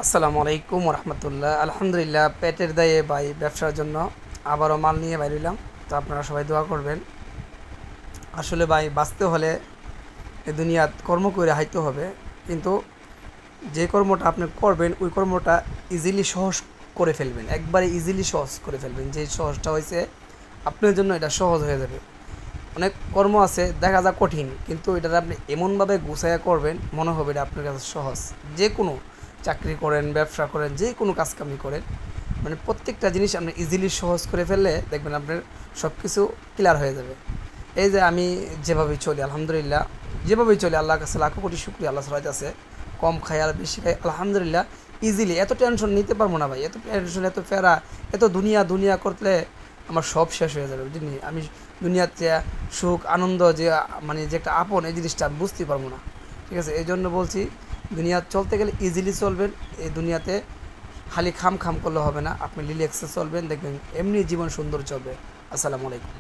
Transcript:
আসসালামু আলাইকুম রহমতুল্লাহ। আলহামদুলিল্লাহ, পেটের দায়ে ভাই ব্যবসার জন্য আবারও মাল নিয়ে বাইরিলাম। তো আপনারা সবাই দোয়া করবেন। আসলে ভাই বাঁচতে হলে এই দুনিয়াত কর্ম করে হাইতে হবে, কিন্তু যে কর্মটা আপনি করবেন ওই কর্মটা ইজিলি সহজ করে ফেলবেন, একবারে ইজিলি সহজ করে ফেলবেন। যে সহজটা হয়েছে আপনার জন্য এটা সহজ হয়ে যাবে। অনেক কর্ম আছে দেখা যায় কঠিন, কিন্তু এটা আপনি এমনভাবে গুছাইয়া করবেন মনে হবে এটা আপনার কাছে সহজ। যে কোনো চাকরি করেন, ব্যবসা করেন, যে কোনো কাজকামি করেন, মানে প্রত্যেকটা জিনিস আপনি ইজিলি সহজ করে ফেললে দেখবেন আপনার সব কিছু ক্লিয়ার হয়ে যাবে। এই যে আমি যেভাবেই চলি আলহামদুলিল্লাহ, যেভাবেই চলি আল্লাহর কাছে লাখো কোটি শুক্রিয়া, আল্লাহ সবাই আছে। কম খাই আর বেশি খাই আলহামদুলিল্লাহ, ইজিলি। এত টেনশন নিতে পারবো না ভাই, এত টেনশন, এত ফেরা, এত দুনিয়া দুনিয়া করলে আমার সব শেষ হয়ে যাবে বুঝলি। আমি দুনিয়াতে সুখ আনন্দ যে মানে যে একটা আপন, এই জিনিসটা আমি বুঝতে পারবো না। ঠিক আছে, এই জন্য বলছি দুনিয়া চলতে গেলে ইজিলি চলবেন। এই দুনিয়াতে খালি খাম খাম করলে হবে না, আপনি রিল্যাক্সে চলবেন, দেখবেন এমনি জীবন সুন্দর চলবে। আসসালামু আলাইকুম।